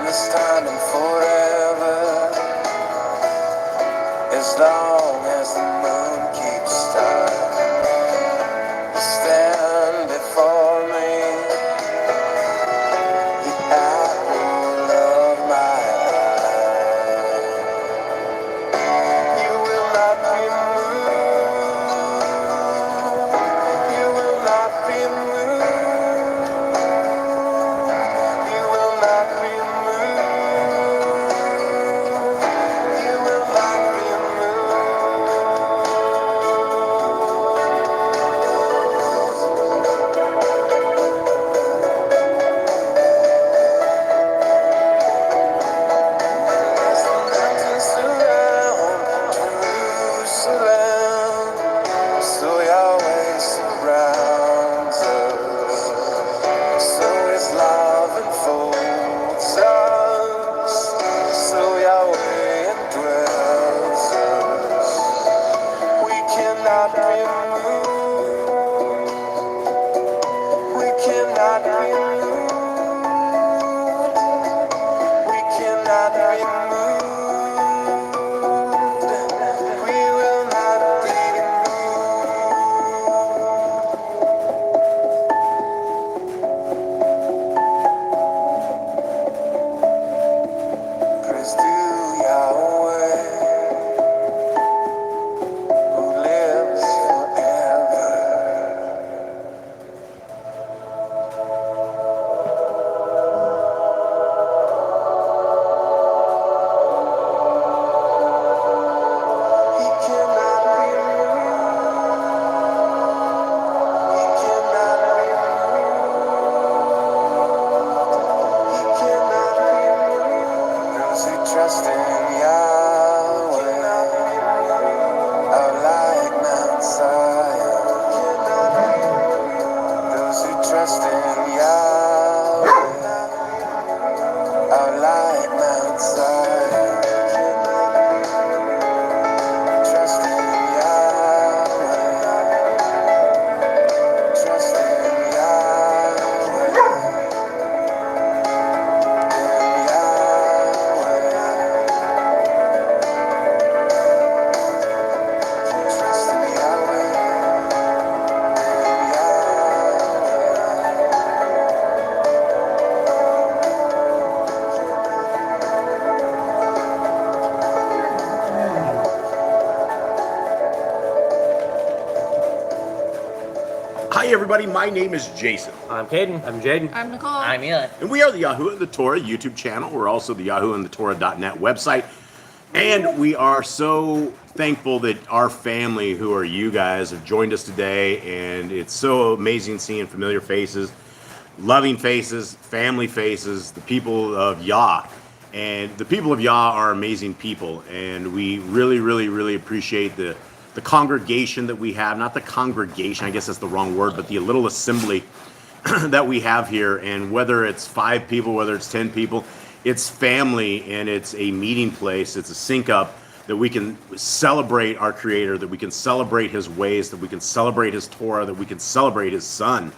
this time and forever, as long as the moon keeps star. Stand before me, the apple of my eye. You will not be moved. You will not be moved. You will not be moved. You will not be as the mountains surround Jerusalem, so Yahweh surrounds us. So His love enfolds us. So Yahweh indwells us. We cannot be moved. We cannot be moved. We cannot be moved. We will not be moved. Praise to Yahweh, who lives forever. He cannot be moved. He cannot be moved. He cannot be moved. Those who trust in Yahweh are like Mount Zion. Those who trust in Yahweh are like Mount Zion. Trust in Yahweh. Trust in Yahweh. In Yahweh. Trust in Yahweh. Hi everybody, my name is Jason, I'm Caden. I'm Jaden. I'm Nicole. I'm Eli. and we are the Yahoo and the Torah YouTube channel. We're also the Yahoo and the Torah.net website, and we are so thankful that our family, who are you guys, have joined us today, and it's so amazing seeing familiar faces, loving faces, family faces, the people of Yah. And the people of Yah are amazing people, and we really, really, really appreciate the congregation that we have. Not the congregation, I guess that's the wrong word, but the little assembly that we have here. And whether it's 5 people, whether it's 10 people, it's family, and it's a meeting place. It's a sync up that we can celebrate our Creator, that we can celebrate His ways, that we can celebrate His Torah, that we can celebrate His Son,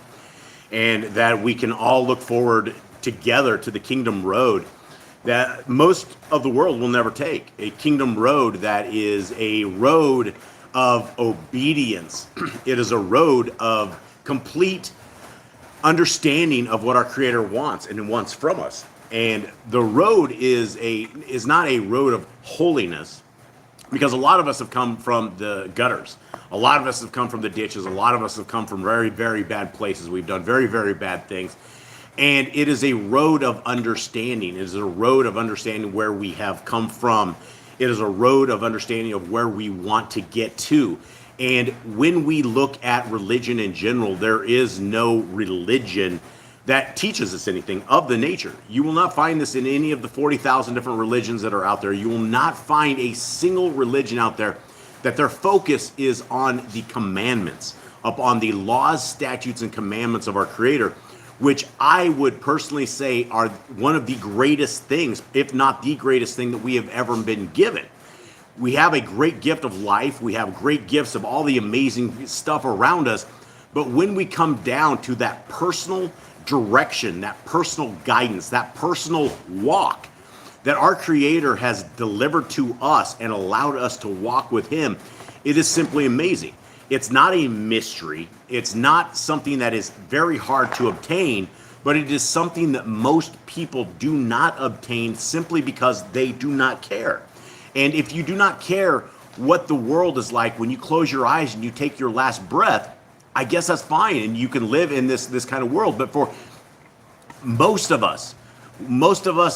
and that we can all look forward together to the kingdom road that most of the world will never take. A kingdom road that is a road of obedience. It is a road of complete understanding of what our Creator wants and wants from us. And the road is not a road of holiness, because a lot of us have come from the gutters. A lot of us have come from the ditches. A lot of us have come from very, very bad places. We've done very, very bad things. And it is a road of understanding. It is a road of understanding where we have come from. It is a road of understanding of where we want to get to. And when we look at religion in general, there is no religion that teaches us anything of the nature. You will not find this in any of the 40,000 different religions that are out there. You will not find a single religion out there that their focus is on the commandments, upon the laws, statutes, and commandments of our Creator, which I would personally say are one of the greatest things, if not the greatest thing that we have ever been given. We have a great gift of life. We have great gifts of all the amazing stuff around us. But when we come down to that personal, direction, that personal guidance, that personal walk that our Creator has delivered to us and allowed us to walk with Him, it is simply amazing. It's not a mystery. It's not something that is very hard to obtain, but it is something that most people do not obtain simply because they do not care. And if you do not care what the world is like when you close your eyes and you take your last breath, I guess that's fine, and you can live in this kind of world. But for most of us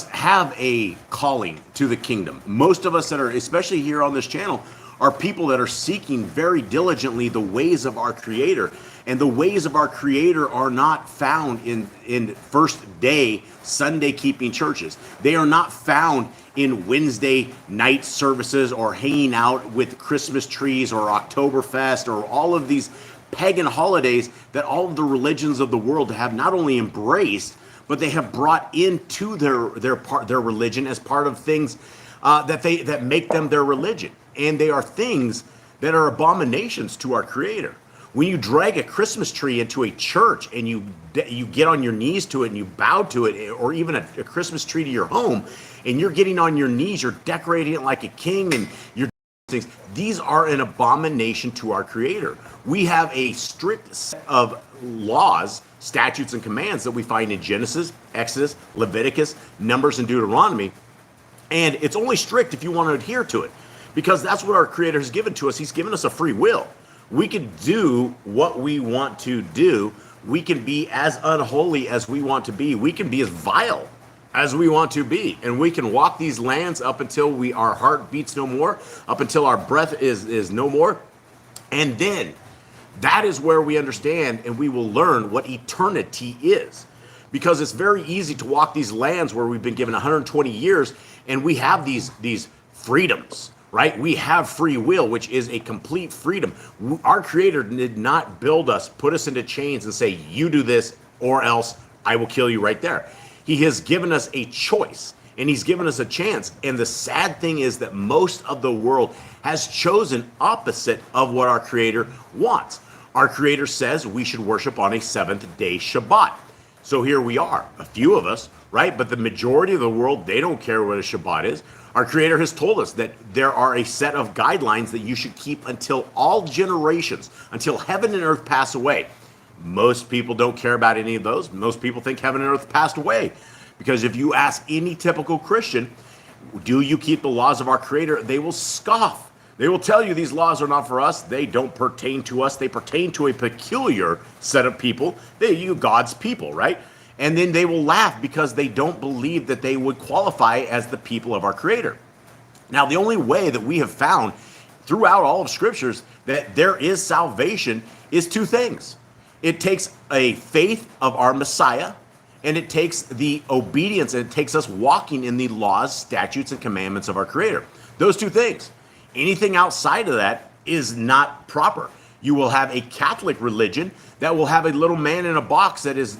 have a calling to the kingdom. Most of us that are, especially here on this channel, are people that are seeking very diligently the ways of our Creator. And the ways of our Creator are not found in first day Sunday keeping churches. They are not found in Wednesday night services or hanging out with Christmas trees or Oktoberfest or all of these pagan holidays that all of the religions of the world have not only embraced, but they have brought into their religion as part of things that make them their religion. And they are things that are abominations to our Creator. When you drag a Christmas tree into a church and you get on your knees to it and you bow to it, or even a Christmas tree to your home, and you're getting on your knees, you're decorating it like a king, and you're things. These are an abomination to our Creator. We have a strict set of laws, statutes, and commands that we find in Genesis, Exodus, Leviticus, Numbers, and Deuteronomy. And it's only strict if you want to adhere to it, because that's what our Creator has given to us. He's given us a free will. We can do what we want to do. We can be as unholy as we want to be. We can be as vile as we want to be. And we can walk these lands up until our heart beats no more, up until our breath is no more. And then that is where we understand and we will learn what eternity is. Because it's very easy to walk these lands where we've been given 120 years and we have these freedoms, right? We have free will, which is a complete freedom. Our Creator did not build us, put us into chains and say, you do this or else I will kill you right there. He has given us a choice and He's given us a chance. And the sad thing is that most of the world has chosen opposite of what our Creator wants. Our Creator says we should worship on a seventh-day Shabbat. So here we are, a few of us, right? But the majority of the world, they don't care what a Shabbat is. Our Creator has told us that there are a set of guidelines that you should keep until all generations, until heaven and earth pass away. Most people don't care about any of those. Most people think heaven and earth passed away. Because if you ask any typical Christian, do you keep the laws of our Creator? They will scoff. They will tell you these laws are not for us. They don't pertain to us. They pertain to a peculiar set of people. You God's people, right? And then they will laugh because they don't believe that they would qualify as the people of our Creator. Now, the only way that we have found throughout all of Scriptures that there is salvation is two things. It takes a faith of our Messiah, and it takes the obedience, and it takes us walking in the laws, statutes, and commandments of our Creator. Those two things. Anything outside of that is not proper. You will have a Catholic religion that will have a little man in a box that is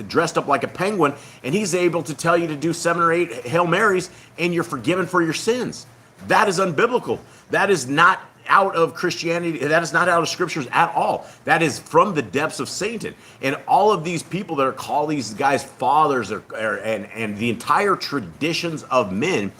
dressed up like a penguin, and he's able to tell you to do 7 or 8 Hail Marys, and you're forgiven for your sins. That is unbiblical. That is not out of Christianity. That is not out of Scriptures at all. That is from the depths of Satan. And all of these people that are called these guys fathers and the entire traditions of men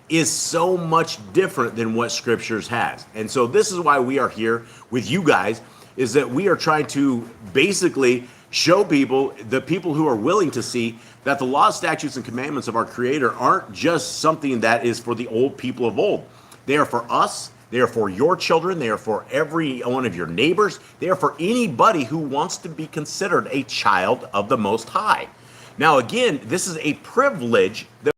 is so much different than what Scriptures has. And so this is why we are here with you guys, is that we are trying to basically show people, the people who are willing to see, that the laws, statutes, and commandments of our Creator aren't just something that is for the old people of old. They are for us. They are for your children. They are for every one of your neighbors. They are for anybody who wants to be considered a child of the Most High. Now, again, this is a privilege that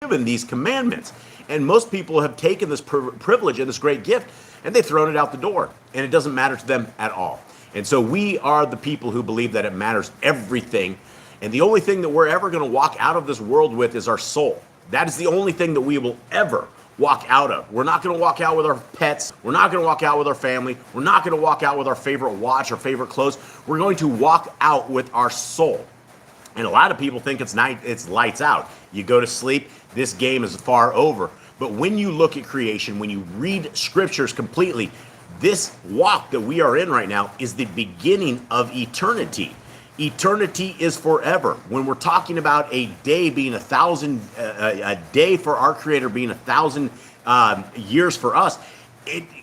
we're given these commandments. And most people have taken this privilege and this great gift, and they've thrown it out the door. And it doesn't matter to them at all. And so we are the people who believe that it matters everything. And the only thing that we're ever going to walk out of this world with is our soul. That is the only thing that we will ever walk out of. We're not going to walk out with our pets. We're not going to walk out with our family. We're not going to walk out with our favorite watch or favorite clothes. We're going to walk out with our soul. And a lot of people think it's lights out. You go to sleep, this game is far over. But when you look at creation, when you read Scriptures completely, this walk that we are in right now is the beginning of eternity. Eternity is forever. When we're talking about a day being 1,000, a day for our Creator being 1,000 years for us,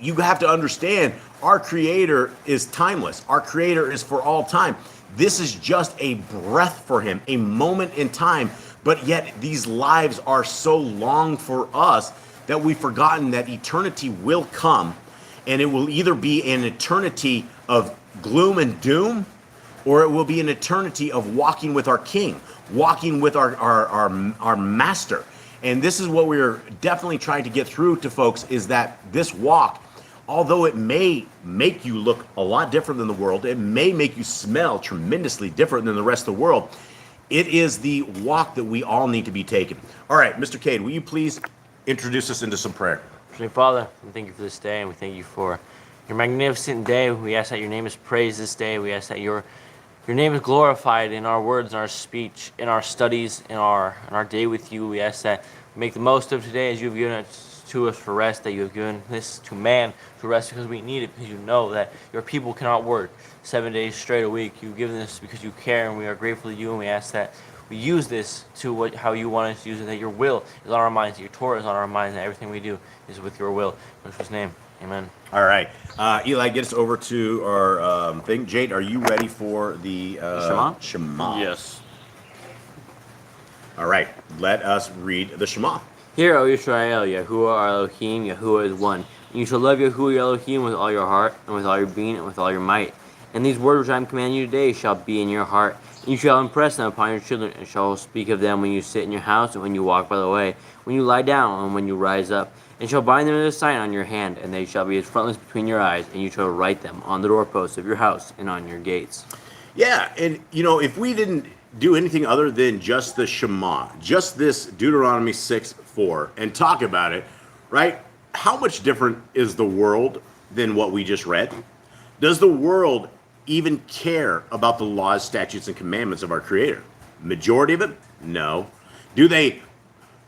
you have to understand our Creator is timeless. Our Creator is for all time. This is just a breath for Him, a moment in time, but yet these lives are so long for us that we've forgotten that eternity will come, and it will either be an eternity of gloom and doom, or it will be an eternity of walking with our King, walking with our Master. And this is what we're definitely trying to get through to folks, is that this walk, although it may make you look a lot different than the world, it may make you smell tremendously different than the rest of the world, it is the walk that we all need to be taking. All right, Mr. Cade, will you please introduce us into some prayer? Heavenly Father, we thank you for this day, and we thank you for your magnificent day. We ask that your name is praised this day. We ask that your name is glorified in our words, in our speech, in our studies, in our day with you. We ask that we make the most of today as you have given it to us for rest, that you have given this to man to rest because we need it, because you know that your people cannot work 7 days straight a week. You've given this because you care, and we are grateful to you, and we ask that we use this to how you want us to use it, that your will is on our minds, that your Torah is on our minds, and everything we do is with your will. In Yeshua's name, amen. All right. Eli, get us over to our thing. Jade, are you ready for the Shema? Yes. All right. Let us read the Shema. Hear, O Israel, Yahuwah our Elohim, Yahuwah is one. And you shall love Yahuwah your Elohim with all your heart, and with all your being, and with all your might. And these words which I am commanding you today shall be in your heart. And you shall impress them upon your children, and shall speak of them when you sit in your house, and when you walk by the way, when you lie down, and when you rise up. And shall bind them as a sign on your hand, and they shall be as frontlets between your eyes, and you shall write them on the doorposts of your house and on your gates. Yeah, and if we didn't do anything other than just the Shema, just this Deuteronomy 6:4, and talk about it, right? How much different is the world than what we just read? Does the world even care about the laws, statutes, and commandments of our Creator? Majority of it? No. Do they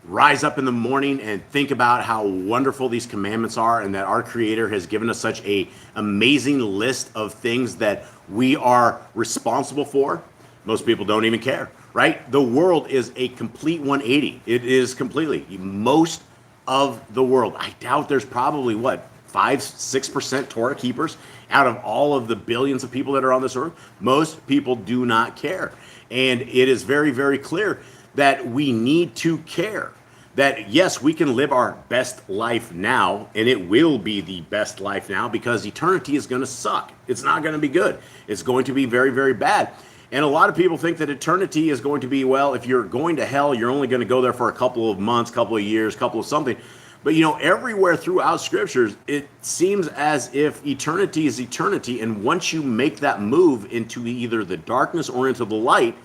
rise up in the morning and think about how wonderful these commandments are, and that our Creator has given us such a amazing list of things that we are responsible for? Most people don't even care, right? The world is a complete 180. It is completely. Most of the world, I doubt there's probably, 5-6% Torah keepers out of all of the billions of people that are on this earth. Most people do not care. And it is very, very clear that we need to care. That, yes, we can live our best life now, and it will be the best life now, because eternity is going to suck. It's not going to be good. It's going to be very, very bad. And a lot of people think that eternity is going to be, well, if you're going to hell, you're only going to go there for a couple of months, couple of years, couple of something. But, everywhere throughout scriptures, it seems as if eternity is eternity. And once you make that move into either the darkness or into the light,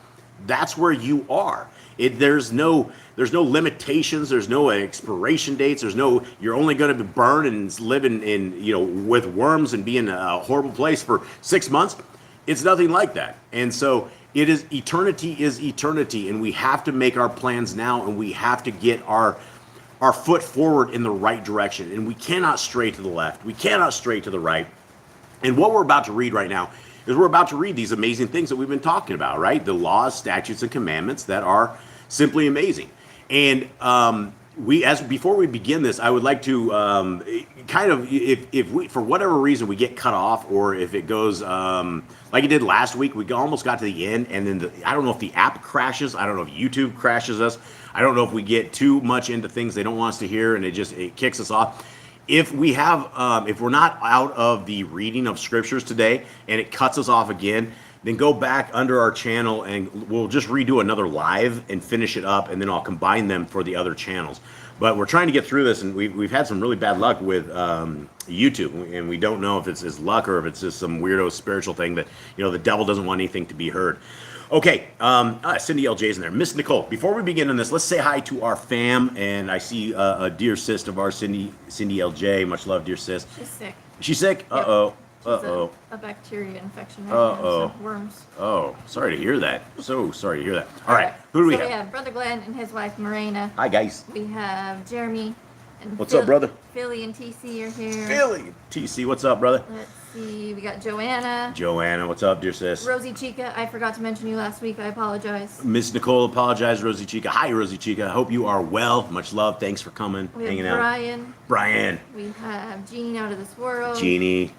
that's where you are. There's no limitations. There's no expiration dates. You're only going to be burned and living in, with worms and be in a horrible place for 6 months. It's nothing like that. And so eternity is eternity, and we have to make our plans now, and we have to get our foot forward in the right direction. And we cannot stray to the left. We cannot stray to the right. And what we're about to read right now is we're about to read these amazing things that we've been talking about, right? The laws, statutes, and commandments that are simply amazing. And before we begin this, I would like to if we, for whatever reason, we get cut off, or if it goes like it did last week, we almost got to the end, and then I don't know if the app crashes. I don't know if YouTube crashes us. I don't know if we get too much into things they don't want us to hear, and it kicks us off. If we have, if we're not out of the reading of scriptures today, and it cuts us off again, then go back under our channel, and we'll just redo another live and finish it up, and then I'll combine them for the other channels. But we're trying to get through this, and we've had some really bad luck with YouTube, and we don't know if it's luck or if it's just some weirdo spiritual thing that, the devil doesn't want anything to be heard. Okay, Cindy LJ's in there. Miss Nicole, before we begin on this, let's say hi to our fam, and I see a dear sis of ours, Cindy LJ. Much love, dear sis. She's sick. She's sick? Yep. Uh-oh. She's Uh-oh. a bacteria infection. Uh-oh. Worms. Oh, sorry to hear that. So sorry to hear that. All right, who do we So have? we have Brother Glenn and his wife Morena. Hi, guys. We have Jeremy. And What's up, brother? Philly and TC are here. Philly. TC, what's up, brother? Let's see, we got Joanna. Joanna, what's up, dear sis? Rosie Chica, I forgot to mention you last week. I apologize. Miss Nicole, apologize. Rosie Chica. Hi, Rosie Chica. I hope you are well. Much love. Thanks for coming, We have hanging out. Brian. Brian. We have Jean out of this world. Jeannie.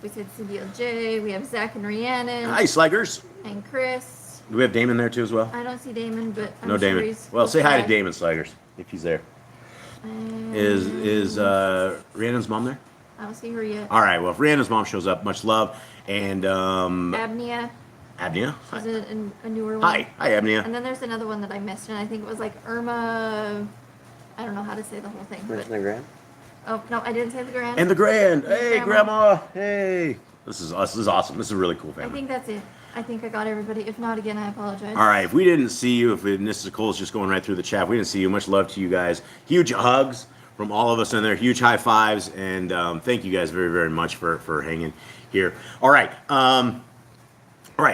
We said CDLJ. We have Zach and Rhiannon. Hi, Sluggers. And Chris. Do we have Damon there too as well? I don't see Damon, but I'm No, sure Damon. he's Well, say hi to okay. Damon Sluggers if he's there. And Is Rhiannon's mom there? I don't see her yet. All right. Well, if Rhiannon's mom shows up, much love. And Abnia. Abnia. She's Hi. a newer one. Hi, Abnia. And then there's another one that I missed, and I think it was like ирма. I don't know how to say the whole thing. But, oh no, I didn't say the grand. And the Grand. And Hey, Grandma. Grandma. Hey. This is awesome. This is a really cool I family. think that's it. I think I got everybody. If not, again, I apologize. All right, if we didn't see you, if Mrs. Nicole's just going right through the chat, if we didn't see you. Much love to you guys. Huge hugs from all of us in there. Huge high fives, and thank you guys very, very much for hanging here. All right,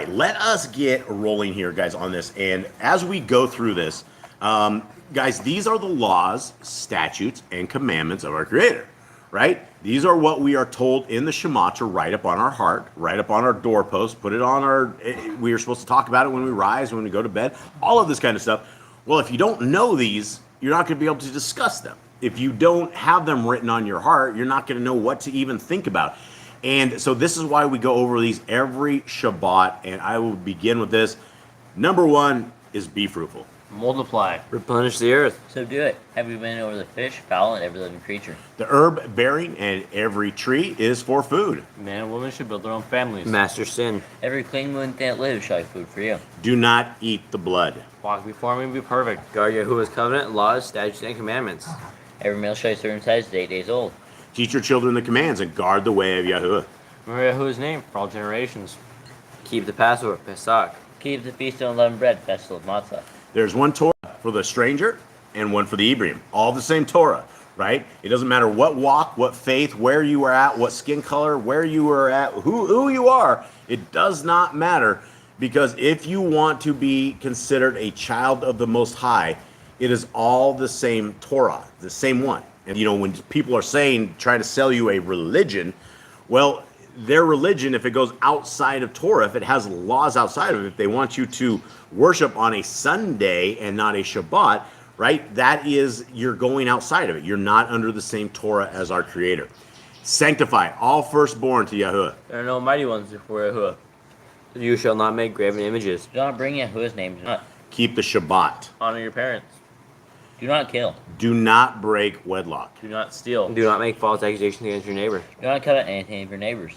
let us get rolling here, guys, on this. And as we go through this, guys, these are the laws, statutes, and commandments of our Creator, right? These are what we are told in the Shema to write up on our heart, write up on our doorpost, put it on our, we are supposed to talk about it when we rise, when we go to bed, all of this kind of stuff. Well, if you don't know these, you're not going to be able to discuss them. If you don't have them written on your heart, you're not going to know what to even think about. And so this is why we go over these every Shabbat, and I will begin with this. Number one is be fruitful. Multiply. Replenish the earth. Subdue it. Have you been over the fish, fowl, and every living creature? The herb bearing and every tree is for food. Man and woman should build their own families. Master sin. Every clean moon that lives shall have food for you. Do not eat the blood. Walk before me and be perfect. Guard Yahuwah's covenant, laws, statutes, and commandments. Every male shall be circumcised at 8 days old. Teach your children the commands and guard the way of Yahuwah. Remember Yahuwah's name for all generations. Keep the Passover, Pesach. Keep the feast of unleavened bread, festival of matzah. There's one Torah for the stranger and one for the Hebrew. All the same Torah, right? It doesn't matter what walk, what faith, where you are at, what skin color, where you are at, who you are. It does not matter, because if you want to be considered a child of the Most High, it is all the same Torah, the same one. And you know, when people are saying, trying to sell you a religion, well, their religion, if it goes outside of Torah, if it has laws outside of it, if they want you to worship on a Sunday and not a Shabbat, right? That is, you're going outside of it. You're not under the same Torah as our Creator. Sanctify all firstborn to Yahuwah. There are no mighty ones before Yahuwah. You shall not make graven images. Do not bring Yahuwah's name. Do not. Keep the Shabbat. Honor your parents. Do not kill. Do not break wedlock. Do not steal. Do not make false accusations against your neighbor. Do not covet anything of your neighbor's.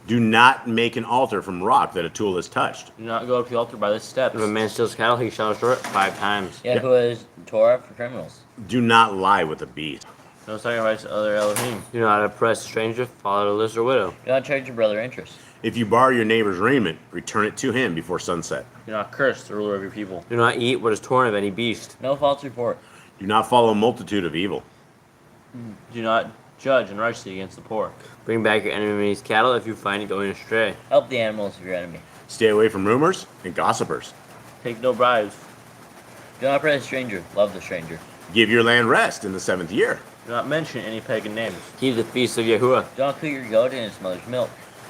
Do not make an altar from rock that a tool has touched. Do not go up to the altar by the steps. If a man steals cattle, he shall destroy it 5 times. Yahuwah's Torah for criminals. Do not lie with a beast. No sacrifice to other Elohim. Do not oppress a stranger, fatherless, or widow. Do not charge your brother interest. If you borrow your neighbor's raiment, return it to him before sunset. Do not curse the ruler of your people. Do not eat what is torn of any beast. No false report. Do not follow a multitude of evil. Do not judge unrighteously against the poor. Bring back your enemy's cattle if you find it going astray. Help the animals of your enemy. Stay away from rumors and gossipers. Take no bribes. Do not oppress a stranger. Love the stranger. Give your land rest in the 7th year. Do not mention any pagan names. Keep the feast of Yahuwah. Do not cook your goat in its mother's milk.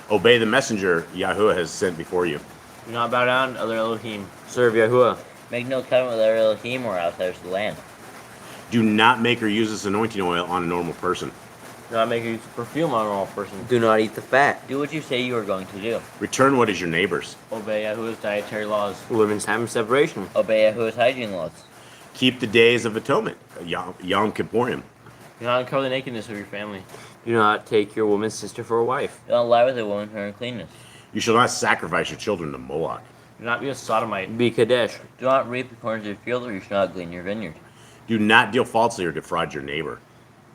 Obey the messenger Yahuwah has sent before you. Do not bow down to other Elohim. Serve Yahuwah. Make no covenant with other Elohim or outsiders of the land. Do not make or use this anointing oil on a normal person. Do not make use of perfume on a normal person. Do not eat the fat. Do what you say you are going to do. Return what is your neighbor's. Obey Yahuwah's dietary laws. Women's time of separation. Obey Yahuwah's hygiene laws. Keep the days of atonement, Yom Kippurim. Do not uncover the nakedness of your family. Do not take your woman's sister for a wife. Do not lie with a woman for her uncleanness. You shall not sacrifice your children to Moloch. Do not be a sodomite. Be Kadesh. Do not reap the corners of your field, or you shall not glean your vineyard. Do not deal falsely or defraud your neighbor.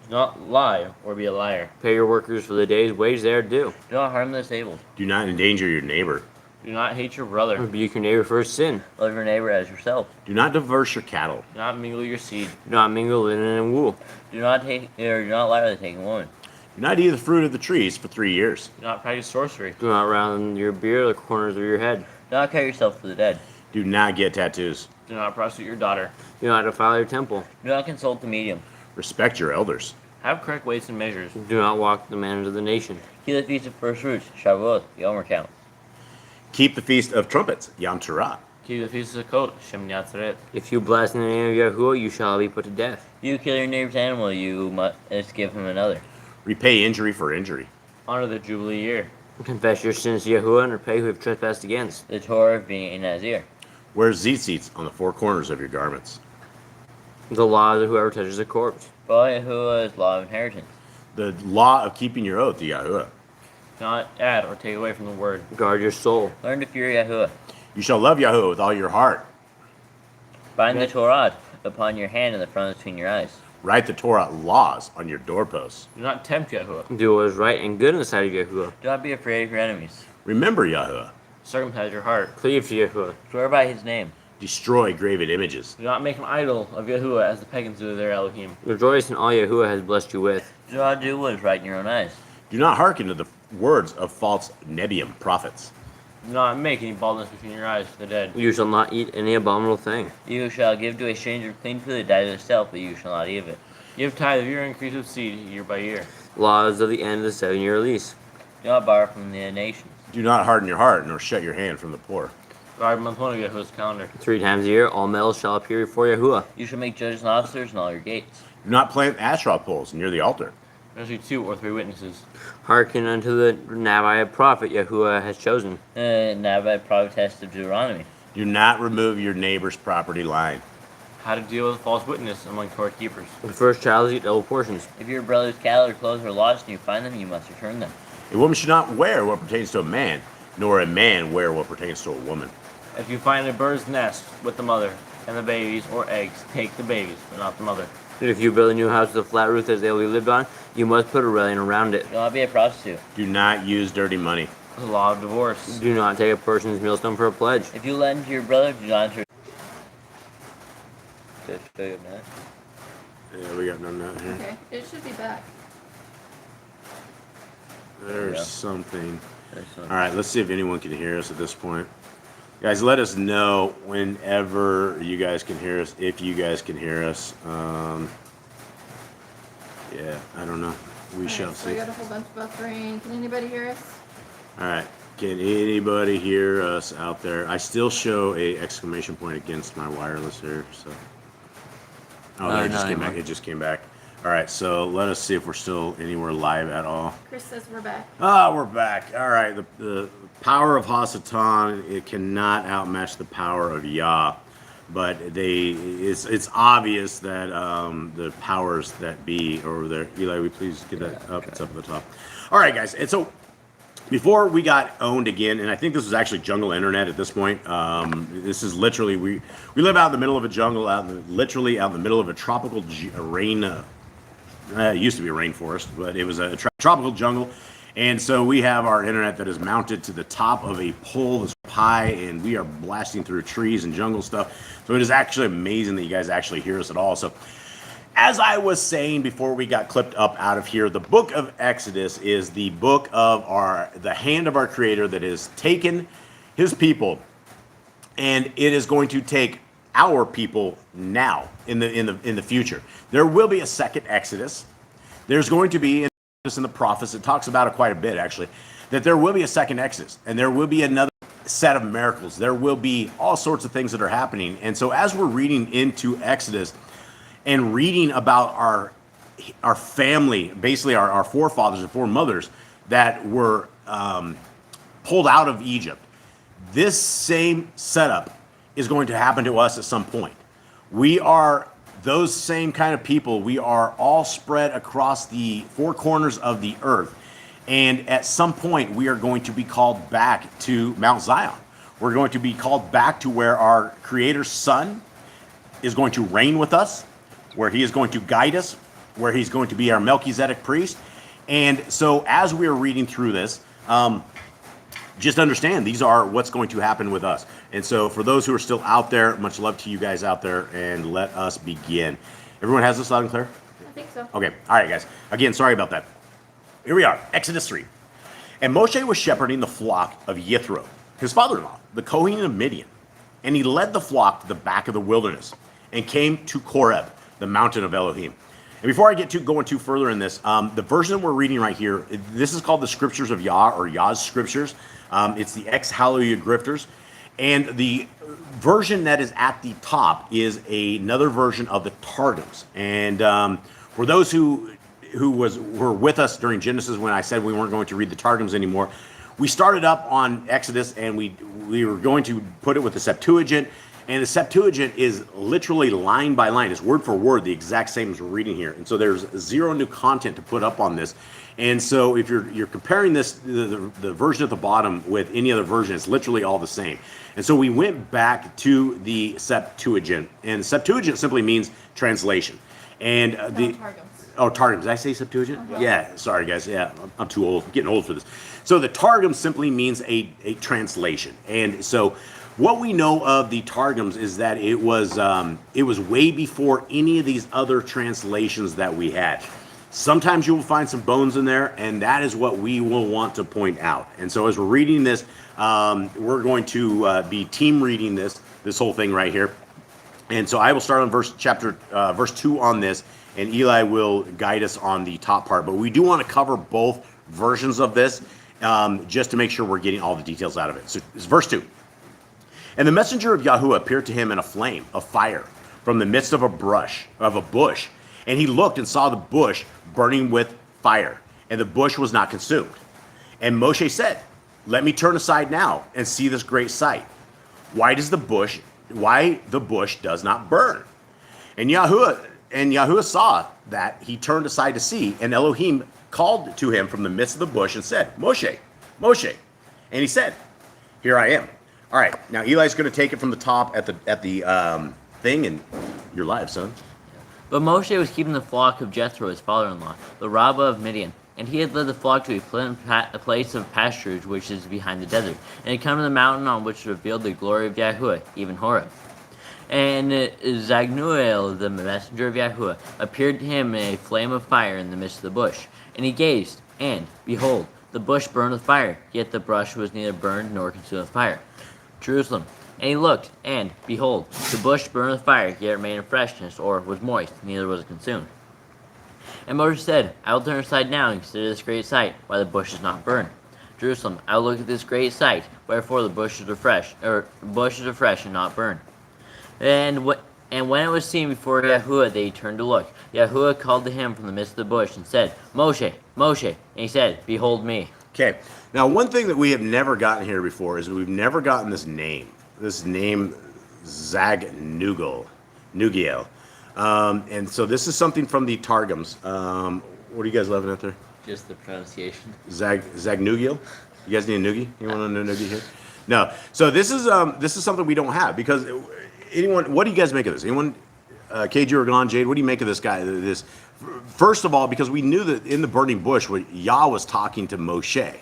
Do not lie or be a liar. Pay your workers for the day's wage they are due. Do not harm the disabled. Do not endanger your neighbor. Do not hate your brother. Rebuke your neighbor for his sin. Love your neighbor as yourself. Do not diverse your cattle. Do not mingle your seed. Do not mingle linen and wool. Do not lie with a taken woman. Do not eat the fruit of the trees for 3 years. Do not practice sorcery. Do not round your beard or the corners of your head. Do not carry yourself for the dead. Do not get tattoos. Do not prostitute your daughter. Do not defile your temple. Do not consult the medium. Respect your elders. Have correct weights and measures. Do not walk the manners of the nation. Keep the feast of first fruits, Shavuot, Yom Kippur. Keep the feast of trumpets, Yom Teruah. Keep the feast of Sukkot, Shem Yatzeret. If you bless in the name of Yahuwah, you shall be put to death. If you kill your neighbor's animal, you must give him another. Repay injury for injury. Honor the Jubilee year. Confess your sins to Yahuwah and repay who have trespassed against. The Torah of being a Nazir. Wear tzitzits on the four corners of your garments. The law of whoever touches a corpse. Follow Yahuwah's law of inheritance. The law of keeping your oath to Yahuwah. Do not add or take away from the word. Guard your soul. Learn to fear Yahuwah. You shall love Yahuwah with all your heart. Bind the Torah upon your hand and the front between your eyes. Write the Torah laws on your doorposts. Do not tempt Yahuwah. Do what is right and good in the sight of Yahuwah. Do not be afraid of your enemies. Remember Yahuwah. Circumcise your heart. Cleave to Yahuwah. Swear by his name. Destroy graven images. Do not make an idol of Yahuwah as the pagans do their Elohim. Rejoice in all Yahuwah has blessed you with. Do not do what is right in your own eyes. Do not hearken to the words of false Nebiim prophets. Do not make any baldness between your eyes for the dead. You shall not eat any abominable thing. You shall give to a stranger clean food that dies of itself, but you shall not eat of it. Give tithe of your increase of seed year by year. Laws of the end of the 7-year lease. Do not borrow from the nations. Do not harden your heart, nor shut your hand from the poor. Guard month one of Yahuwah's calendar. 3 times a year, all males shall appear before Yahuwah. You shall make judges and officers in all your gates. Do not plant Asherah poles near the altar. There shall be 2 or 3 witnesses. Hearken unto the Nabai prophet Yahuwah has chosen. Nabai prophetess of Deuteronomy. Do not remove your neighbor's property line. How to deal with a false witness among Torah keepers. The first child is eat double portions. If your brother's cattle or clothes are lost and you find them, you must return them. A woman should not wear what pertains to a man, nor a man wear what pertains to a woman. If you find a bird's nest with the mother and the babies or eggs, take the babies, but not the mother. And if you build a new house with a flat roof as they will be lived on, you must put a railing around it. Do not be a prostitute. Do not use dirty money. The law of divorce. Do not take a person's millstone for a pledge. If you lend to your brother, do not enter. Did I show you that? Yeah, we got none of that here. Okay, it should be back. There's Yeah. something. Excellent. All right, let's see if anyone can hear us at this point. Guys, let us know whenever you guys can hear us, if you guys can hear us. Yeah, I don't know. We shall Alright, so we see. got a whole bunch of buffering. Can anybody hear us? All right, can anybody hear us out there? I still show a exclamation point against my wireless here, so. Oh, there it just not came back. anymore. It just came back. All right, so let us see if we're still anywhere live at all. Chris says we're back. Ah, we're back. All right, the power of Hasatan, it cannot outmatch the power of Yah, but it's obvious that the powers that be are over there. Eli, will you please get that up? It's up at the top. All right, guys, and so before we got owned again, and I think this was actually jungle internet at this point. This is literally we live out in the middle of a jungle, literally out in the middle of a tropical rain. It used to be a rainforest, but it was a tropical jungle. And so we have our internet that is mounted to the top of a pole that's high, and we are blasting through trees and jungle stuff. So it is actually amazing that you guys actually hear us at all. So as I was saying before we got clipped up out of here, the book of Exodus is the book of the hand of our Creator that has taken his people, and it is going to take our people now in the future. There will be a second Exodus. There's going to be in the prophets, it talks about it quite a bit actually, that there will be a second Exodus, and there will be another set of miracles. There will be all sorts of things that are happening. And so as we're reading into Exodus and reading about our family, basically our forefathers and foremothers that were pulled out of Egypt, this same setup is going to happen to us at some point. We are those same kind of people. We are all spread across the 4 corners of the earth. And at some point, we are going to be called back to Mount Zion. We're going to be called back to where our Creator's Son is going to reign with us, where he is going to guide us, where he's going to be our Melchizedek priest. And so as we're reading through this, just understand these are what's going to happen with us. And so for those who are still out there, much love to you guys out there, and let us begin. Everyone has this loud and clear? I think so. Okay. All right, guys. Again, sorry about that. Here we are, Exodus 3. And Moshe was shepherding the flock of Yithro, his father-in-law, the Kohen of Midian. And he led the flock to the back of the wilderness and came to Koreb, the mountain of Elohim. And before I get to going too further in this, the version we're reading right here, this is called the Scriptures of Yah, or Yah's Scriptures. It's the 𝑦HWH. And the version that is at the top is another version of the Targums. And for those who were with us during Genesis when I said we weren't going to read the Targums anymore, we started up on Exodus and we were going to put it with the Septuagint. And the Septuagint is literally line by line. It's word for word, the exact same as we're reading here. And so there's zero new content to put up on this. And so if you're comparing this, the version at the bottom with any other version, it's literally all the same. And so we went back to the Septuagint. And Septuagint simply means translation. And Targums. Did I say Septuagint? Uh-huh. Yeah, sorry guys. Yeah, I'm too old. I'm getting old for this. So the Targum simply means a translation. And so what we know of the Targums is that it was way before any of these other translations that we had. Sometimes you will find some bones in there, and that is what we will want to point out. And so as we're reading this, we're going to be team reading this whole thing right here. And so I will start on verse 2 on this, and Eli will guide us on the top part. But we do want to cover both versions of this just to make sure we're getting all the details out of it. So it's verse 2. And the messenger of Yahuwah appeared to him in a flame of fire from the midst of a bush. And he looked and saw the bush burning with fire, and the bush was not consumed. And Moshe said, "Let me turn aside now and see this great sight. Why the bush does not burn?" And Yahuwah saw that he turned aside to see, and Elohim called to him from the midst of the bush and said, "Moshe, Moshe." And he said, "Here I am." All right, now Eli's going to take it from the top at the thing, and you're live, son. But Moshe was keeping the flock of Jethro, his father-in-law, the Rabbah of Midian, and he had led the flock to a place of pasturage which is behind the desert, and had come to the mountain on which revealed the glory of Yahuwah, even Horeb. And Zagnuel, the messenger of Yahuwah, appeared to him in a flame of fire in the midst of the bush. And he gazed, and, behold, the bush burned with fire, yet the bush was neither burned nor consumed with fire. Jerusalem. And he looked, and, behold, the bush burned with fire, yet it remained in freshness, or was moist, neither was it consumed. And Moses said, "I will turn aside now and consider this great sight, why the bush is not burned. Jerusalem, I will look at this great sight, wherefore the bushes are fresh, and not burned." And when it was seen before Yahuwah that he turned to look, Yahuwah called to him from the midst of the bush and said, "Moshe, Moshe." And he said, "Behold me." Okay. Now, one thing that we have never gotten here before is we've never gotten this name. This name, Zagnuel. And so this is something from the Targums. What are you guys loving out there? Just the pronunciation. Zagnuel? You guys need a noogie? You want a noogie here? No. So this is something we don't have because anyone. What do you guys make of this? Anyone? KJ or Gon, Jade, what do you make of this guy? This first of all, because we knew that in the burning bush, Yah was talking to Moshe.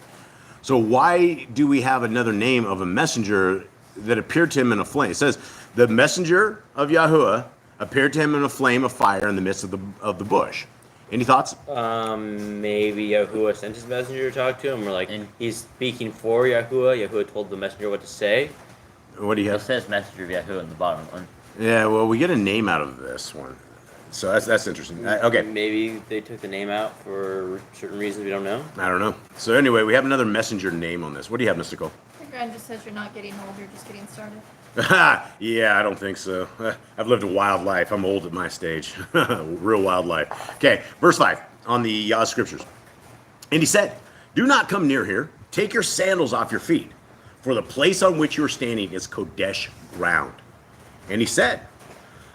So why do we have another name of a messenger that appeared to him in a flame? It says the messenger of Yahuwah appeared to him in a flame of fire in the midst of the bush. Any thoughts? Maybe Yahuwah sent his messenger to talk to him, or he's speaking for Yahuwah. Yahuwah told the messenger what to say. What do you have? It says messenger of Yahuwah in the bottom one. Yeah, well, we get a name out of this one, so that's interesting. Okay. Maybe they took the name out for certain reasons we don't know. I don't know. So anyway, we have another messenger name on this. What do you have, Mystical? The Grand just says you're not getting old, you're just getting started. Yeah, I don't think so. I've lived a wild life. I'm old at my stage. Real wild life. Okay, verse 5 on the Yah Scriptures. And he said, "Do not come near here. Take your sandals off your feet, for the place on which you are standing is Kodesh ground." And he said,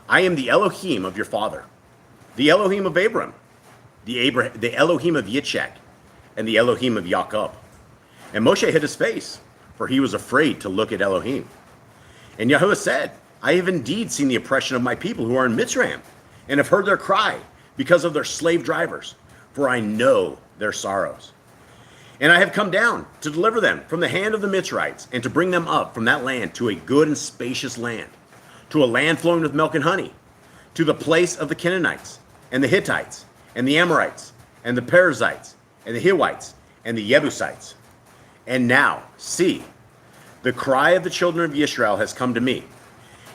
"I am the Elohim of your father, the Elohim of Abram, the Elohim of Yitzchak, and the Elohim of Jacob." And Moshe hid his face, for he was afraid to look at Elohim. And Yahuwah said, "I have indeed seen the oppression of my people who are in Mitzrayim, and have heard their cry because of their slave drivers, for I know their sorrows. And I have come down to deliver them from the hand of the Mitzrites, and to bring them up from that land to a good and spacious land, to a land flowing with milk and honey, to the place of the Canaanites, and the Hittites, and the Amorites, and the Perizzites, and the Hivites, and the Jebusites. And now, see, the cry of the children of Israel has come to me,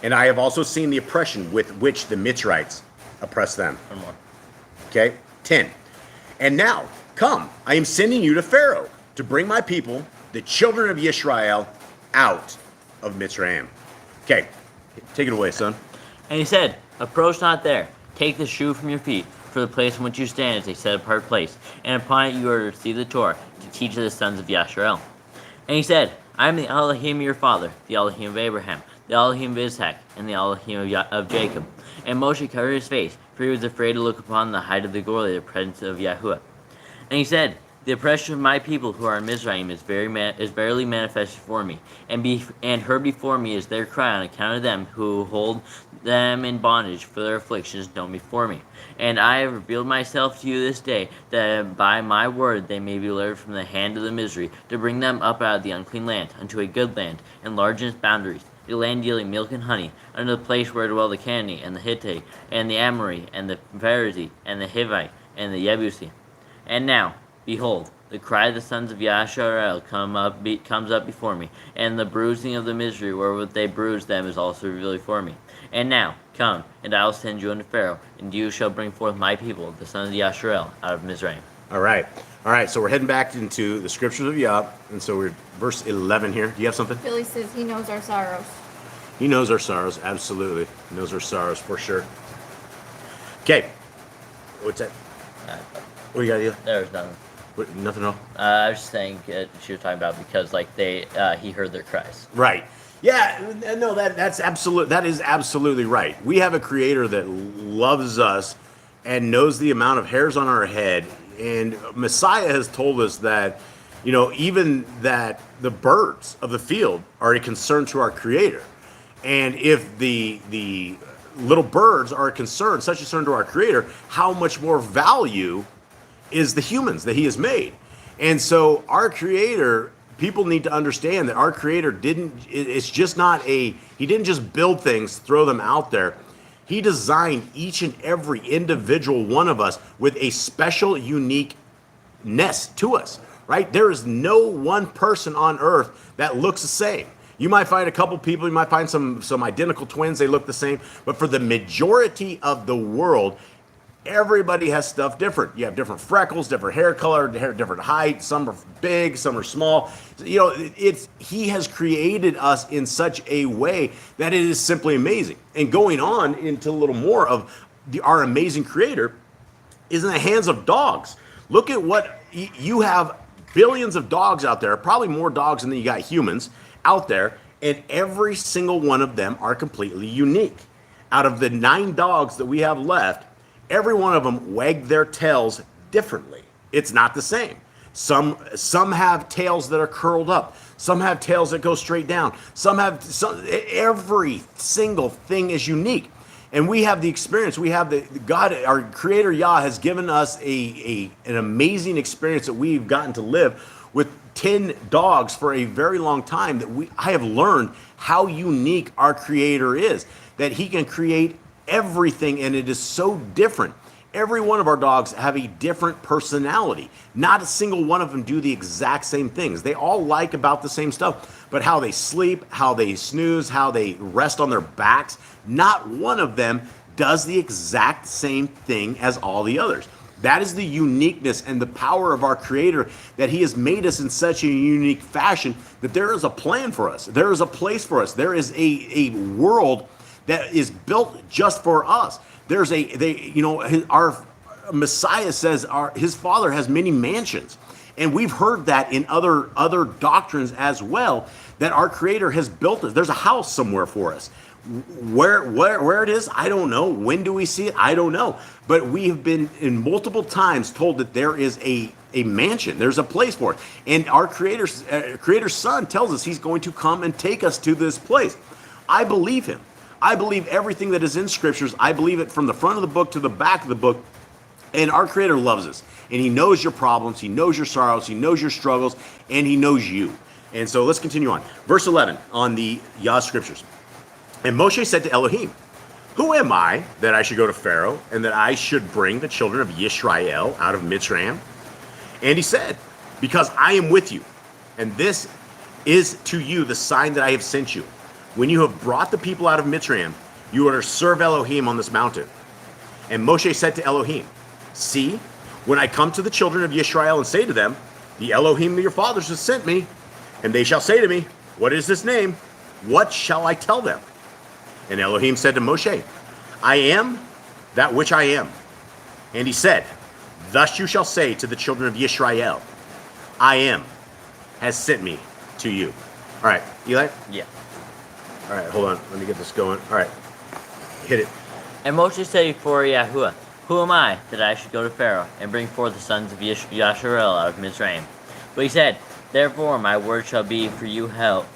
and I have also seen the oppression with which the Mitzrites oppress them." One more. Okay, 10. And now, come, I am sending you to Pharaoh to bring my people, the children of Israel, out of Mitzrayim. Okay, take it away, son. And he said, approach not there. Take the shoe from your feet, for the place in which you stand is a set-apart place, and upon it you are to receive the Torah, to teach the sons of Yasharel. And he said, I am the Elohim of your father, the Elohim of Abraham, the Elohim of Isaac, and the Elohim of Jacob. And Moshe covered his face, for he was afraid to look upon the height of the glory of the presence of Yahuwah. And he said, the oppression of my people who are in Mizraim is verily manifested before me, and heard before me is their cry on account of them who hold them in bondage, for their afflictions known before me. And I have revealed myself to you this day, that by my word they may be delivered from the hand of the misery, to bring them up out of the unclean land, unto a good land, and large in its boundaries, a land yielding milk and honey, unto the place where dwell the Canaanite, and the Hittite, and the Amorite, and the Pharisee, and the Hivite, and the Yebusite. And now, behold, the cry of the sons of Yasharel comes up before me, and the bruising of the misery wherewith they bruise them is also revealed before me. And now, come, and I will send you unto Pharaoh, and you shall bring forth my people, the sons of Yasharel, out of Mizraim. All right, so we're heading back into the scriptures of Yah, and so we're verse 11 here. Do you have something? Billy says he knows our sorrows. He knows our sorrows, absolutely. He knows our sorrows for sure. Okay, what's that? What do you got to do? There was nothing. What, nothing at all? I was just saying she was talking about because like he heard their cries. Right. Yeah, no, that is absolutely right. We have a creator that loves us and knows the amount of hairs on our head. And Messiah has told us that, even that the birds of the field are a concern to our creator. And if the little birds are such a concern to our creator, how much more value is the humans that he has made. And so our creator, people need to understand that our creator he didn't just build things, throw them out there. He designed each and every individual one of us with a special uniqueness to us, right? There is no one person on earth that looks the same. You might find a couple people, you might find some identical twins, they look the same, but for the majority of the world, everybody has stuff different. You have different freckles, different hair color, different height. Some are big, some are small. He has created us in such a way that it is simply amazing. And going on into a little more of our amazing creator is in the hands of dogs. Look at what you have. Billions of dogs out there, probably more dogs than you got humans out there, and every single one of them are completely unique. Out of the 9 dogs that we have left, every one of them wag their tails differently. It's not the same. Some have tails that are curled up. Some have tails that go straight down. Every single thing is unique. And we have the experience. We have God, our creator Yah has given us an amazing experience that we've gotten to live with 10 dogs for a very long time. I have learned how unique our creator is, that he can create everything, and it is so different. Every one of our dogs have a different personality. Not a single one of them do the exact same things. They all like about the same stuff, but how they sleep, how they snooze, how they rest on their backs, not one of them does the exact same thing as all the others. That is the uniqueness and the power of our creator, that he has made us in such a unique fashion that there is a plan for us. There is a place for us. There is a world that is built just for us. Our Messiah says his Father has many mansions, and we've heard that in other doctrines as well, that our Creator has built us. There's a house somewhere for us. Where it is, I don't know. When do we see it? I don't know. But we have been in multiple times told that there is a mansion. There's a place for it, and our Creator's Son tells us he's going to come and take us to this place. I believe him. I believe everything that is in scriptures. I believe it from the front of the book to the back of the book. And our creator loves us. And he knows your problems. He knows your sorrows. He knows your struggles. And he knows you. And so let's continue on. Verse 11 on the Yah scriptures. And Moshe said to Elohim, who am I that I should go to Pharaoh and that I should bring the children of Yisrael out of Mitzrayim? And he said, because I am with you. And this is to you the sign that I have sent you. When you have brought the people out of Mitzrayim, you are to serve Elohim on this mountain. And Moshe said to Elohim, See, when I come to the children of Yisrael and say to them, the Elohim of your fathers has sent me, and they shall say to me, what is this name? What shall I tell them? And Elohim said to Moshe, I am that which I am. And he said, thus you shall say to the children of Yisrael, I am has sent me to you. All right, Eli? Yeah. All right, hold on. Let me get this going. All right, hit it. And Moshe said before Yahuwah, who am I that I should go to Pharaoh and bring forth the sons of Yasharel out of Mizraim? But he said, therefore my word shall be for your help,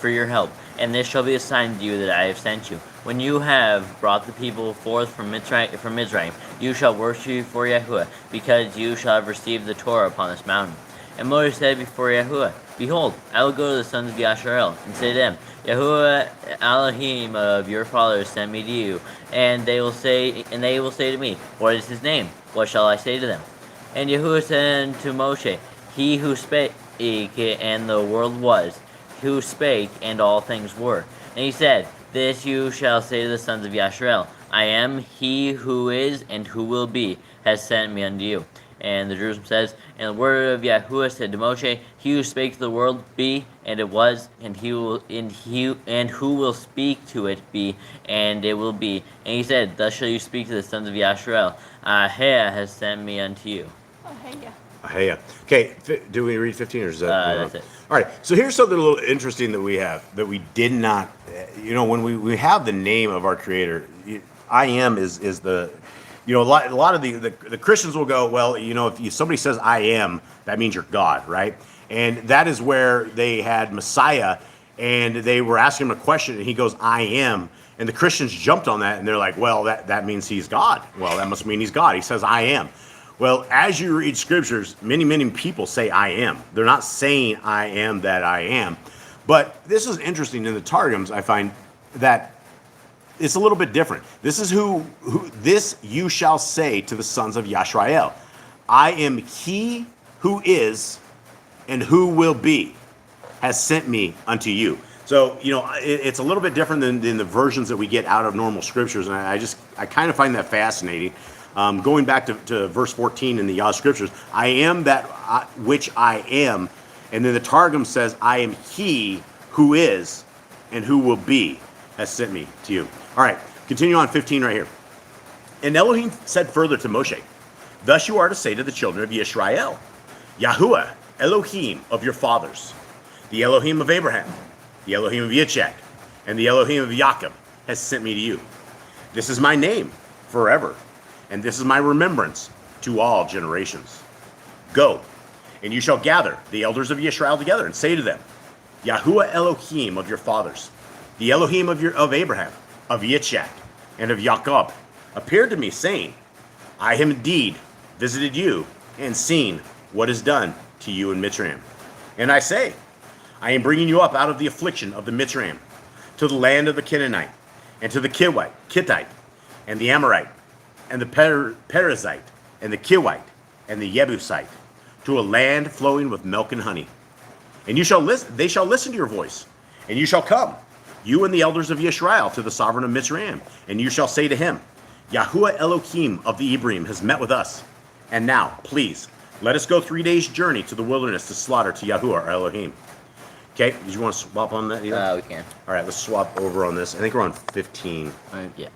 and this shall be a sign to you that I have sent you. When you have brought the people forth from Mizraim, you shall worship before Yahuwah, because you shall have received the Torah upon this mountain. And Moses said before Yahuwah, behold, I will go to the sons of Yasharel, and say to them, Yahuwah Elohim of your fathers sent me to you, and they will say to me, what is his name? What shall I say to them? And Yahuwah said to Moshe, he who spake and the world was, who spake and all things were. And he said, this you shall say to the sons of Yasharel, I am he who is and who will be, has sent me unto you. And the Jerusalem says, and the word of Yahuwah said to Moshe, he who spake to the world be, and it was, and who will speak to it be, and it will be. And he said, thus shall you speak to the sons of Yasharel, ahora has sent me unto you. Oh, hey, yeah. Hey, yeah. Okay, do we read 15 or is that? That's it. All right, so here's something a little interesting that we have that we did not, when we have the name of our Creator, I am is the, a lot of the Christians will go, well, if somebody says I am, that means you're God, right? And that is where they had Messiah, and they were asking him a question, and he goes, I am. And the Christians jumped on that, and they're like, well, that means he's God. Well, that must mean he's God. He says, I am. Well, as you read scriptures, many, many people say I am. They're not saying I am that I am. But this is interesting in the Targums. I find that it's a little bit different. This is who this you shall say to the sons of Yisrael. I am he who is and who will be has sent me unto you. So, it's a little bit different than the versions that we get out of normal scriptures. And I kind of find that fascinating. Going back to verse 14 in the Yah scriptures, I am that which I am. And then the Targum says, I am he who is and who will be has sent me to you. All right, continue on 15 right here. And Elohim said further to Moshe, thus you are to say to the children of Yisrael, Yahuwah, Elohim of your fathers, the Elohim of Abraham, the Elohim of Yitzchak, and the Elohim of Jacob has sent me to you. This is my name forever, and this is my remembrance to all generations. Go, and you shall gather the elders of Yisrael together, and say to them, Yahuwah Elohim of your fathers, the Elohim of Abraham, of Yitzchak, and of Jacob, appeared to me, saying, I have indeed visited you, and seen what is done to you in Mitzrayim. And I say, I am bringing you up out of the affliction of the Mitzrayim, to the land of the Canaanite, and to the Kittite, and the Amorite, and the Perizzite, and the Kiwite, and the Jebusite, to a land flowing with milk and honey. And you shall they shall listen to your voice, and you shall come, you and the elders of Yisrael, to the sovereign of Mitzrayim, and you shall say to him, Yahuwah Elohim of the Hebrews has met with us. And now, please, let us go 3 days' journey to the wilderness to slaughter to Yahuwah our Elohim. Okay, did you want to swap on that either? We can. All right, let's swap over on this. I think we're on 15. Yeah.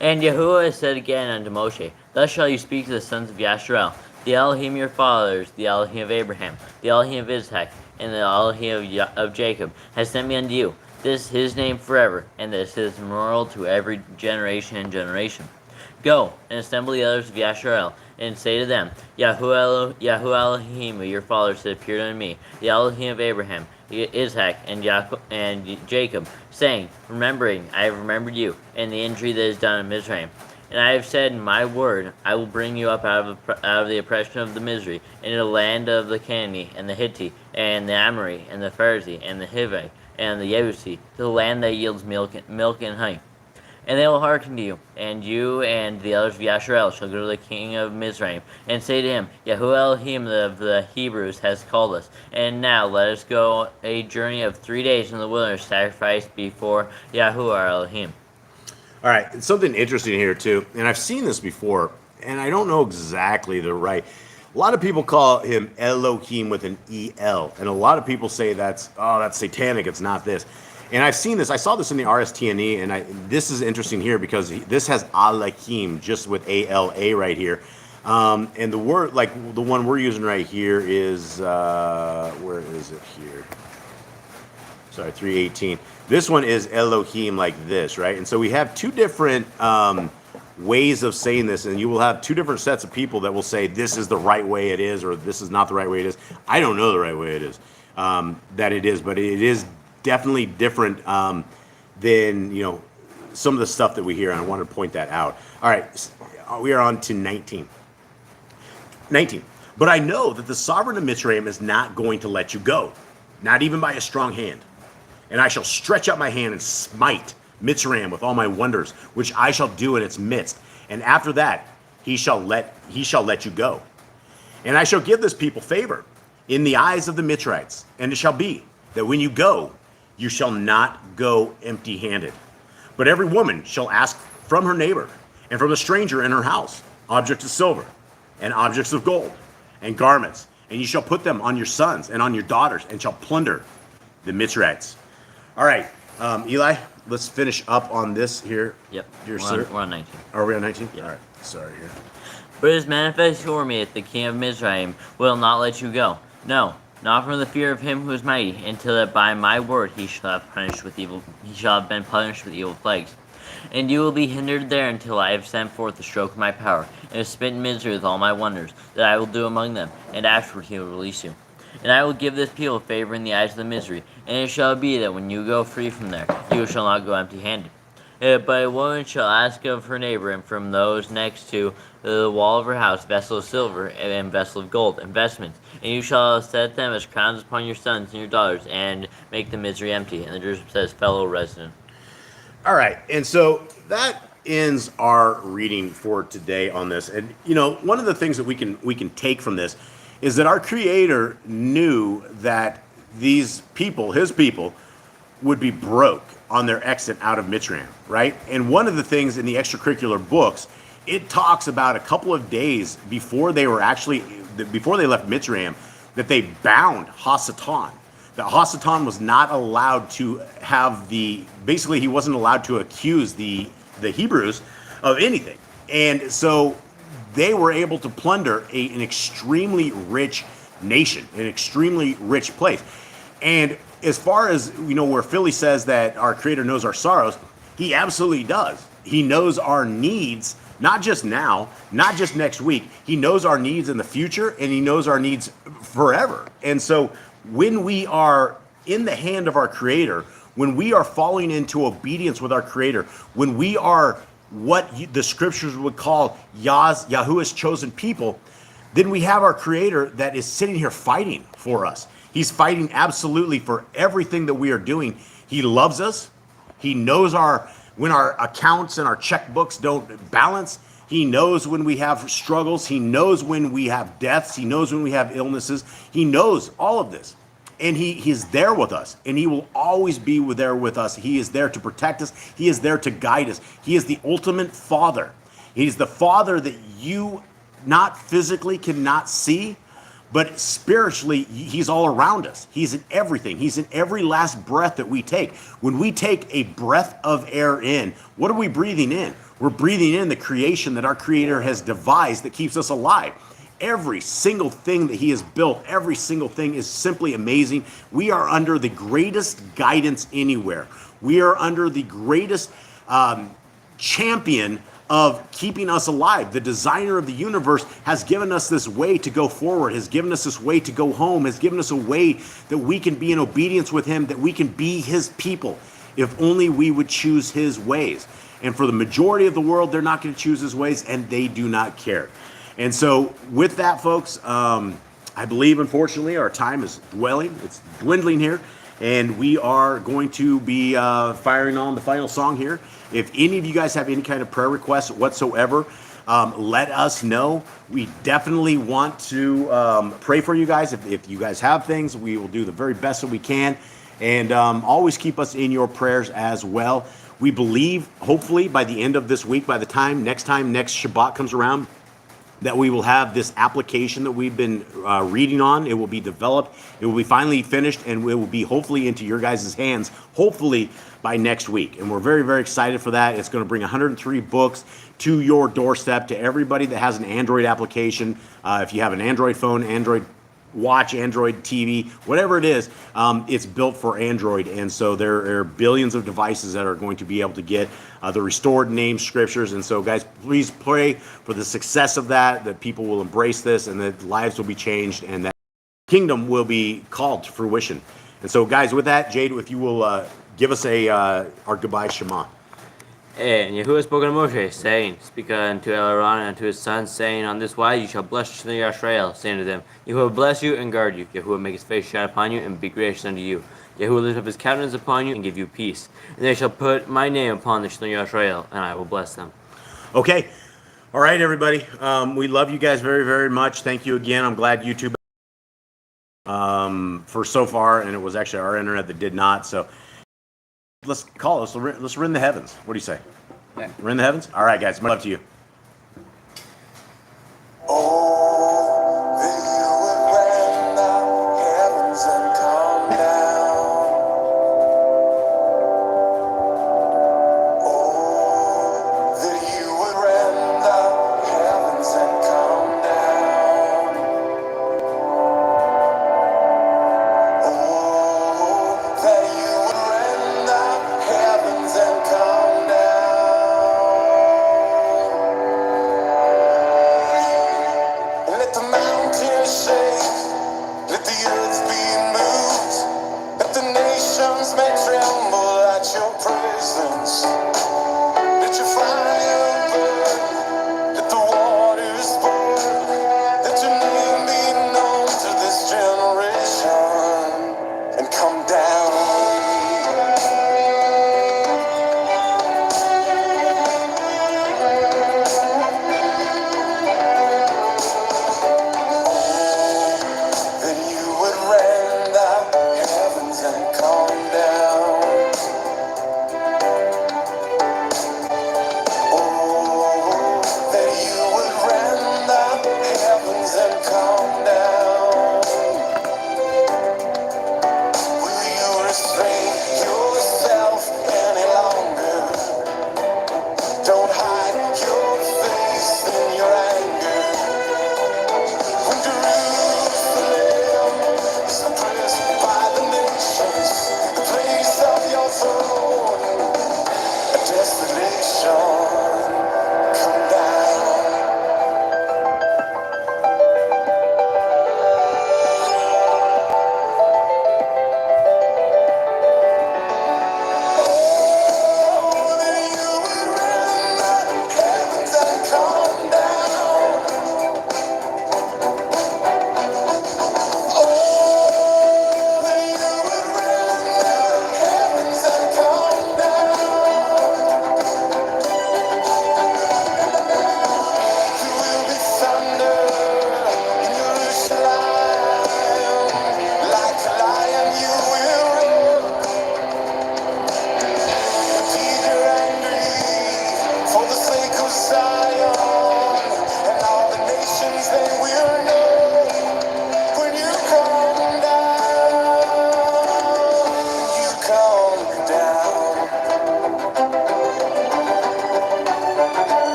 And Yahuwah said again unto Moshe, thus shall you speak to the sons of Yasharel, the Elohim of your fathers, the Elohim of Abraham, the Elohim of Isaac, and the Elohim of Jacob, has sent me unto you. This is his name forever, and this is memorial to every generation and generation. Go, and assemble the elders of Yasharel, and say to them, Yahuwah Elohim of your fathers has appeared unto me, the Elohim of Abraham, Isaac, and Jacob, saying, remembering, I have remembered you, and the injury that is done in Mizraim. And I have said in my word, I will bring you up out of the oppression of the misery, into the land of the Canaanite, and the Hittite, and the Amorite, and the Pharisee, and the Hivite, and the Yebusite, to the land that yields milk and honey. And they will hearken to you, and the elders of Yasharel shall go to the king of Mizraim, and say to him, Yahuwah Elohim of the Hebrews has called us, and now let us go a journey of 3 days in the wilderness, sacrifice before Yahuwah our Elohim. All right, something interesting here too, and I've seen this before, and I don't know exactly the right. A lot of people call him Elohim with an E-L, and a lot of people say that's satanic, it's not this. And I've seen this, I saw this in the RSTNE, and this is interesting here because this has Elohim just with A-L-A right here. And the word, like the one we're using right here is, where is it here? Sorry, 318. This one is Elohim like this, right? And so we have two different ways of saying this, and you will have two different sets of people that will say this is the right way it is, or this is not the right way it is. I don't know the right way it is, that it is, but it is definitely different than, some of the stuff that we hear, and I wanted to point that out. All right, we are on to 19. 19. But I know that the sovereign of Mitzrayim is not going to let you go, not even by a strong hand. And I shall stretch out my hand and smite Mitzrayim with all my wonders, which I shall do in its midst. And after that, he shall let you go. And I shall give this people favor in the eyes of the Mitzrites. And it shall be that when you go, you shall not go empty-handed. But every woman shall ask from her neighbor and from a stranger in her house objects of silver and objects of gold and garments. And you shall put them on your sons and on your daughters and shall plunder the Mitzrites. All right, Eli, let's finish up on this here. Yep. Dear We're sir. on 19. Are we on 19? Yeah. All right. Sorry here. But it is manifest before me that the king of Mizraim will not let you go. No, not from the fear of him who is mighty, until that by my word he shall have been punished with evil plagues. And you will be hindered there until I have sent forth the stroke of my power, and have smitten Mizraim with all my wonders that I will do among them, and afterward he will release you. And I will give this people favor in the eyes of the Mizraim, and it shall be that when you go free from there, you shall not go empty-handed. But a woman shall ask of her neighbor, and from those next to the wall of her house, vessel of silver and vessel of gold, and vestments. And you shall set them as crowns upon your sons and your daughters, and make the Mizraim empty. And the Jerusalem says, fellow resident. All right, and so that ends our reading for today on this. And one of the things that we can take from this is that our Creator knew that these people, his people, would be broke on their exit out of Mitzrayim, right? And one of the things in the extracurricular books, it talks about a couple of days before they left Mitzrayim, that they bound Hasatan. That Hasatan was not allowed to have basically he wasn't allowed to accuse the Hebrews of anything. And so they were able to plunder an extremely rich nation, an extremely rich place. And as far as, where Philly says that our Creator knows our sorrows, he absolutely does. He knows our needs, not just now, not just next week. He knows our needs in the future, and he knows our needs forever. And so when we are in the hand of our Creator, when we are falling into obedience with our Creator, when we are what the scriptures would call Yahuwah's chosen people, then we have our Creator that is sitting here fighting for us. He's fighting absolutely for everything that we are doing. He loves us. He knows when our accounts and our checkbooks don't balance. He knows when we have struggles. He knows when we have deaths. He knows when we have illnesses. He knows all of this. And he's there with us, and he will always be there with us. He is there to protect us. He is there to guide us. He is the ultimate Father. He's the Father that you not physically cannot see, but spiritually, he's all around us. He's in everything. He's in every last breath that we take. When we take a breath of air in, what are we breathing in? We're breathing in the creation that our Creator has devised that keeps us alive. Every single thing that he has built, every single thing is simply amazing. We are under the greatest guidance anywhere. We are under the greatest champion of keeping us alive. The designer of the universe has given us this way to go forward, has given us this way to go home, has given us a way that we can be in obedience with him, that we can be his people, if only we would choose his ways. And for the majority of the world, they're not going to choose his ways, and they do not care. And so with that, folks, I believe, unfortunately, our time is it's dwindling here, and we are going to be firing on the final song here. If any of you guys have any kind of prayer requests whatsoever, let us know. We definitely want to pray for you guys. If you guys have things, we will do the very best that we can, and always keep us in your prayers as well. We believe, hopefully, by the end of this week, by the time next Shabbat comes around, that we will have this application that we've been reading on. It will be developed. It will be finally finished, and it will be hopefully into your guys' hands, hopefully by next week. And we're very, very excited for that. It's going to bring 103 books to your doorstep, to everybody that has an Android application. If you have an Android phone, Android watch, Android TV, whatever it is, it's built for Android. And so there are billions of devices that are going to be able to get the restored name scriptures. And so guys, please pray for the success of that people will embrace this, and that lives will be changed, and that kingdom will be called to fruition. And so guys, with that, Jade, if you will give us our goodbye Shema. And Yahuwah spoke unto Moshe, saying, Speak unto Aaron and unto his sons, saying, On this wise you shall bless the Yisrael, saying to them, Yahuwah bless you and guard you. Yahuwah make his face shine upon you and be gracious unto you. Yahuwah lift up his countenance upon you and give you peace. And they shall put my name upon the Yisrael, and I will bless them. Okay. All right, everybody. We love you guys very, very much. Thank you again. I'm glad YouTube for so far, and it was actually our internet that did not. So let's call us. Let's rend the heavens. What do you say? Yeah. Rend the heavens? All right, guys. Much love to you. Oh, that you would rend the heavens and come down. Oh, that you would rend the heavens and come down. Oh, that you would rend the heavens and come down. Let the mountains shake, let the earth be moved, let the nations may tremble at your presence. Let your fire burn, let the waters burn, let your name be known to this generation, and come down. Then you would rend the heavens and come down.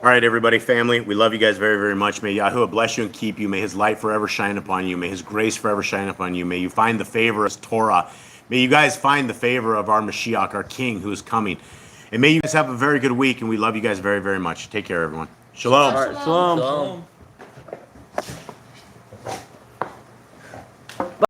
All right, everybody, family, we love you guys very, very much. May Yahuwah bless you and keep you. May his light forever shine upon you. May his grace forever shine upon you. May you find the favor of Torah. May you guys find the favor of our Mashiach, our King, who is coming. And may you guys have a very good week, and we love you guys very, very much. Take care, everyone. Shalom. All right, shalom. Shalom.